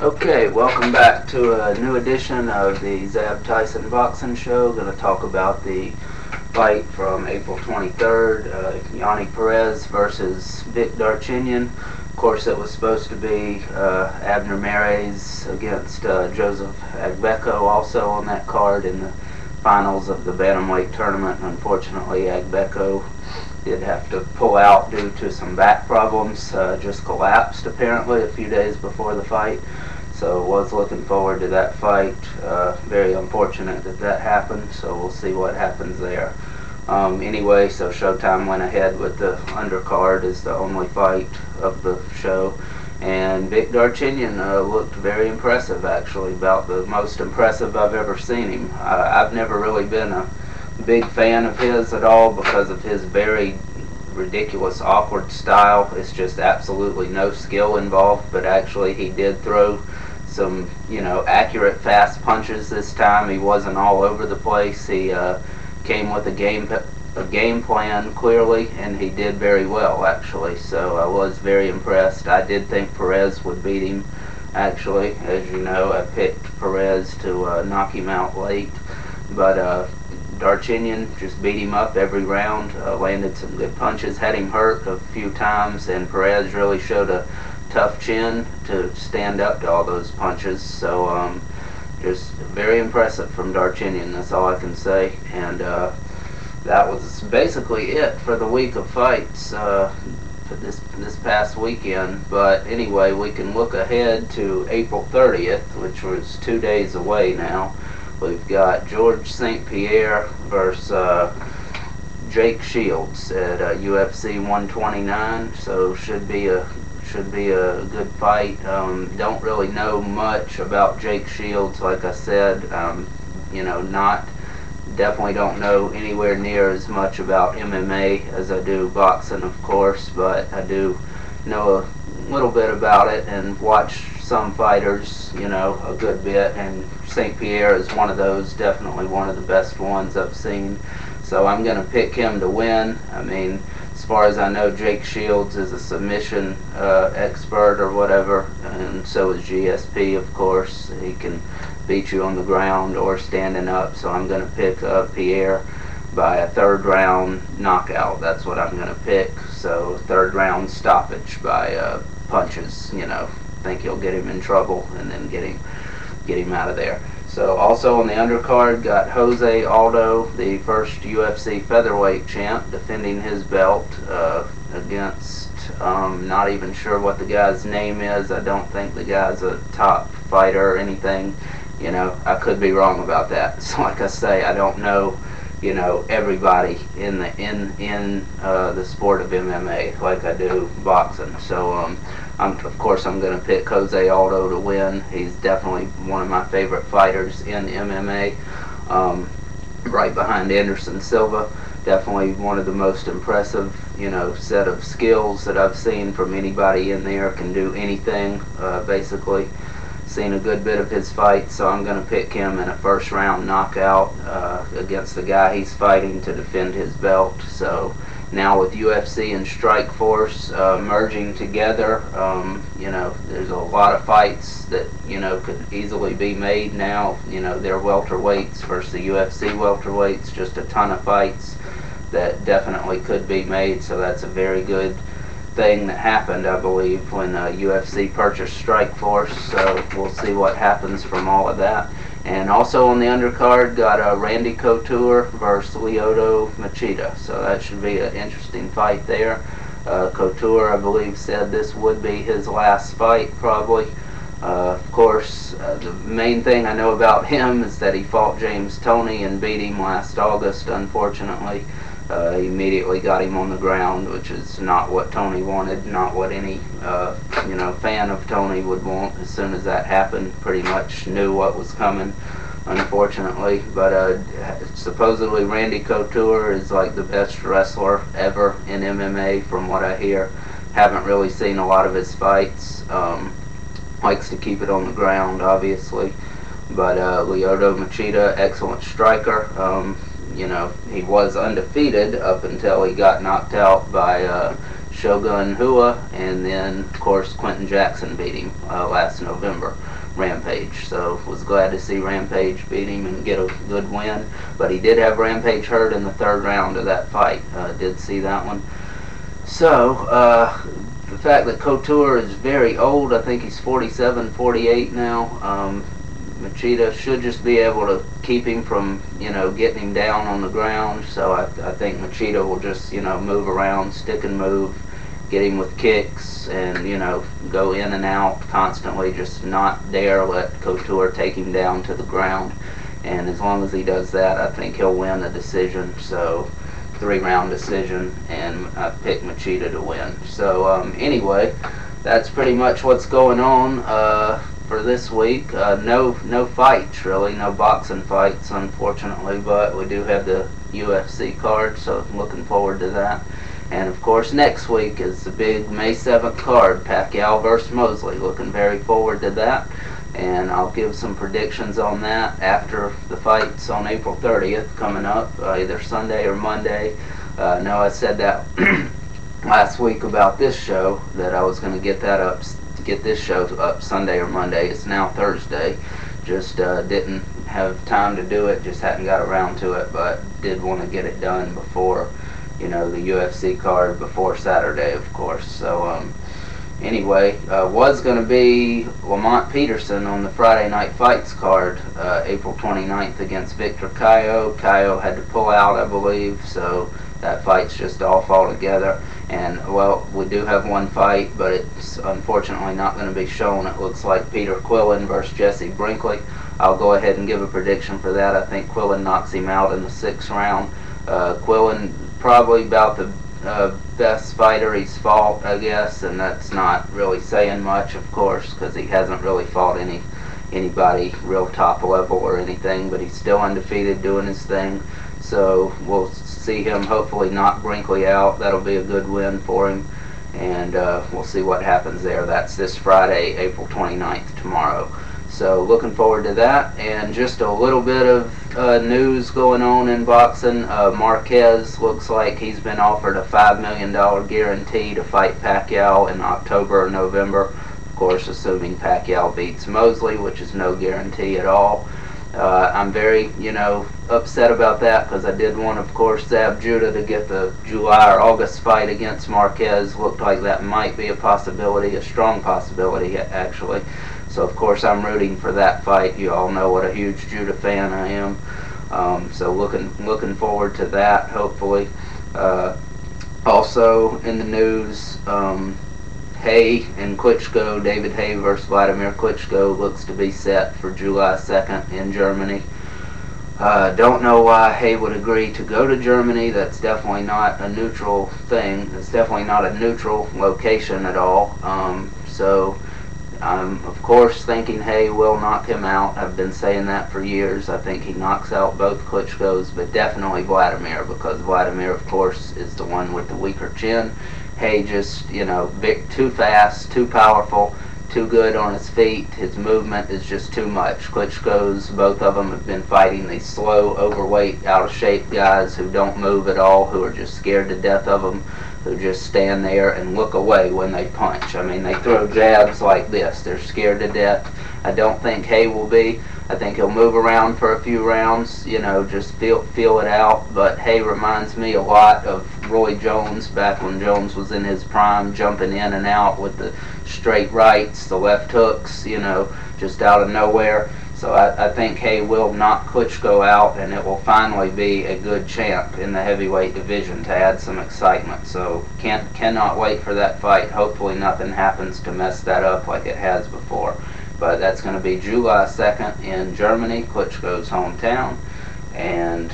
Okay, welcome back to a new edition of the Zabtyson Boxing Show. Going to talk about the fight from April 23rd, Yanni Perez versus Darchinyan. Of course, it was supposed to be Abner Mares against Joseph Agbeko also on that card in the finals of the bantamweight tournament. Unfortunately, Agbeko did have to pull out due to some back problems, just collapsed apparently a few days before the fight. So was looking forward to that fight. Very unfortunate that that happened, so we'll see what happens there. Anyway, so Showtime went ahead with the undercard as the only fight of the show. And Darchinyan looked very impressive, actually, about the most impressive I've ever seen him. I've never really been a big fan of his at all because of his very ridiculous, awkward style. It's just absolutely no skill involved, but actually he did throw some, accurate, fast punches this time. He wasn't all over the place. He came with a game plan clearly, and he did very well actually. So I was very impressed. I did think Perez would beat him actually. As you know, I picked Perez to knock him out late, but Darchinyan just beat him up every round, landed some good punches, had him hurt a few times, and Perez really showed a tough chin to stand up to all those punches. So just very impressive from Darchinyan, that's all I can say. And that was basically it for the week of fights for this past weekend. But anyway, we can look ahead to April 30th, which was 2 days away now. We've got George St. Pierre versus Jake Shields at UFC 129. So should be a good fight. Don't really know much about Jake Shields, like I said. Definitely don't know anywhere near as much about MMA as I do boxing, of course, but I do know a little bit about it and watch some fighters, a good bit, and St. Pierre is one of those, definitely one of the best ones I've seen. So I'm going to pick him to win. I mean, as far as I know, Jake Shields is a submission expert or whatever, and so is GSP, of course. He can beat you on the ground or standing up, so I'm going to pick Pierre by a third round knockout. That's what I'm going to pick. So third round stoppage by punches. Think he'll get him in trouble and then get him out of there. So also on the undercard, got Jose Aldo, the first UFC featherweight champ, defending his belt against, not even sure what the guy's name is. I don't think the guy's a top fighter or anything. I could be wrong about that. So like I say, I don't know, everybody in the sport of MMA like I do boxing. So of course I'm going to pick Jose Aldo to win. He's definitely one of my favorite fighters in MMA, right behind Anderson Silva. Definitely one of the most impressive, set of skills that I've seen from anybody in there. Can do anything, basically. Seen a good bit of his fight, so I'm going to pick him in a first round knockout against the guy he's fighting to defend his belt. So now with UFC and Strikeforce merging together, there's a lot of fights that could easily be made now. They're welterweights versus the UFC welterweights, just a ton of fights that definitely could be made. So that's a very good thing that happened, I believe, when UFC purchased Strikeforce. So we'll see what happens from all of that. And also on the undercard, got Randy Couture versus Lyoto Machida. So that should be an interesting fight there. Couture, I believe, said this would be his last fight, probably. Of course, the main thing I know about him is that he fought James Toney and beat him last August, unfortunately. He immediately got him on the ground, which is not what Toney wanted, not what any fan of Toney would want. As soon as that happened, pretty much knew what was coming, unfortunately. But supposedly Randy Couture is like the best wrestler ever in MMA, from what I hear. Haven't really seen a lot of his fights. Likes to keep it on the ground, obviously. But Lyoto Machida, excellent striker. He was undefeated up until he got knocked out by Shogun Hua, and then, of course, Quentin Jackson beat him last November. Rampage. So was glad to see Rampage beat him and get a good win. But he did have Rampage hurt in the 3rd round of that fight. Did see that one. So the fact that Couture is very old, I think he's 47, 48 now. Machida should just be able to keep him from, getting him down on the ground. So I think Machida will just, move around, stick and move, get him with kicks, and, go in and out constantly, just not dare let Couture take him down to the ground. And as long as he does that, I think he'll win the decision. So 3-round decision, and I picked Machida to win. So anyway, that's pretty much what's going on for this week. No fights really, no boxing fights unfortunately, but we do have the UFC card, so I'm looking forward to that. And of course next week is the big May 7th card, Pacquiao versus Mosley. Looking very forward to that, and I'll give some predictions on that after the fights on April 30th coming up, either Sunday or Monday. I know I said that last week about this show, that I was going to get this show up Sunday or Monday. It's now Thursday. Just didn't have time to do it, just hadn't got around to it, but did want to get it done before, the UFC card, before Saturday, of course. So anyway, was going to be Lamont Peterson on the Friday Night Fights card, April 29th against Victor Cayo. Cayo had to pull out, I believe, so that fight's just off altogether. And, well, we do have one fight, but it's unfortunately not going to be shown. It looks like Peter Quillen versus Jesse Brinkley. I'll go ahead and give a prediction for that. I think Quillen knocks him out in the 6th round. Quillen probably about the best fighter he's fought, I guess, and that's not really saying much, of course, because he hasn't really fought anybody real top level or anything, but he's still undefeated doing his thing. So we'll see him hopefully knock Brinkley out. That'll be a good win for him, and we'll see what happens there. That's this Friday, April 29th, tomorrow. So looking forward to that. And just a little bit of news going on in boxing. Marquez looks like he's been offered a $5 million guarantee to fight Pacquiao in October or November. Of course, assuming Pacquiao beats Mosley, which is no guarantee at all. I'm very, upset about that, because I did want, of course, Zab Judah to get the July or August fight against Marquez. Looked like that might be a possibility, a strong possibility, actually. So, of course, I'm rooting for that fight. You all know what a huge Judah fan I am. So looking forward to that, hopefully. Also in the news, Hay and Klitschko, David Hay versus Vladimir Klitschko, looks to be set for July 2nd in Germany. Don't know why Hay would agree to go to Germany. That's definitely not a neutral thing. It's definitely not a neutral location at all. So I'm, of course, thinking Hay will knock him out. I've been saying that for years. I think he knocks out both Klitschkos, but definitely Vladimir, because Vladimir, of course, is the one with the weaker chin. Hay just, too fast, too powerful, too good on his feet. His movement is just too much. Klitschko's, both of them have been fighting these slow, overweight, out-of-shape guys who don't move at all, who are just scared to death of them, who just stand there and look away when they punch. I mean, they throw jabs like this. They're scared to death. I don't think Hay will be. I think he'll move around for a few rounds, just feel it out. But Hay reminds me a lot of Roy Jones back when Jones was in his prime, jumping in and out with the straight rights, the left hooks, just out of nowhere. So I think Hay will knock Klitschko out, and it will finally be a good champ in the heavyweight division to add some excitement. So cannot wait for that fight. Hopefully nothing happens to mess that up like it has before. But that's going to be July 2nd in Germany, Klitschko's hometown. And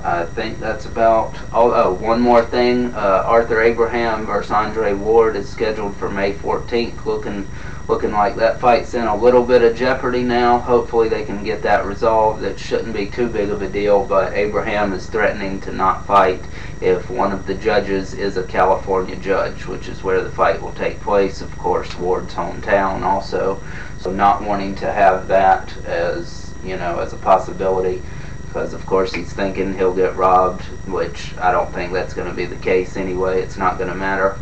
I think that's about all. Oh, one more thing. Arthur Abraham versus Andre Ward is scheduled for May 14th. Looking like that fight's in a little bit of jeopardy now. Hopefully they can get that resolved. It shouldn't be too big of a deal, but Abraham is threatening to not fight if one of the judges is a California judge, which is where the fight will take place. Of course, Ward's hometown also. So not wanting to have that as, as a possibility, because of course he's thinking he'll get robbed, which I don't think that's going to be the case anyway. It's not going to matter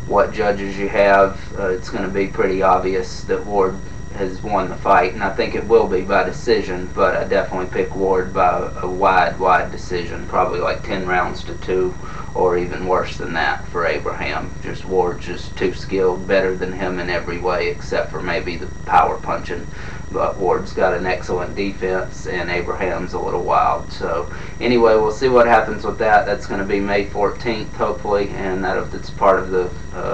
what judges you have. It's going to be pretty obvious that Ward has won the fight, and I think it will be by decision, but I definitely pick Ward by a wide decision, probably like 10 rounds to 2, or even worse than that for Abraham. Just Ward's just too skilled, better than him in every way except for maybe the power punching. But Ward's got an excellent defense, and Abraham's a little wild. So anyway, we'll see what happens with that. That's going to be May 14th, hopefully, and it's part of the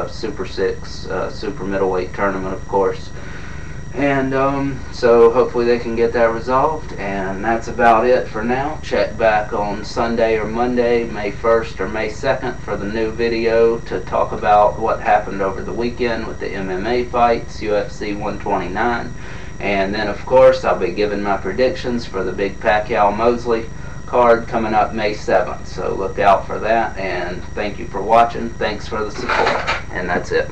Super 6 super middleweight tournament, of course. And so hopefully they can get that resolved, and that's about it for now. Check back on Sunday or Monday, May 1st or May 2nd, for the new video to talk about what happened over the weekend with the MMA fights, UFC 129. And then, of course, I'll be giving my predictions for the big Pacquiao-Mosley card coming up May 7th. So look out for that, and thank you for watching. Thanks for the support. And that's it.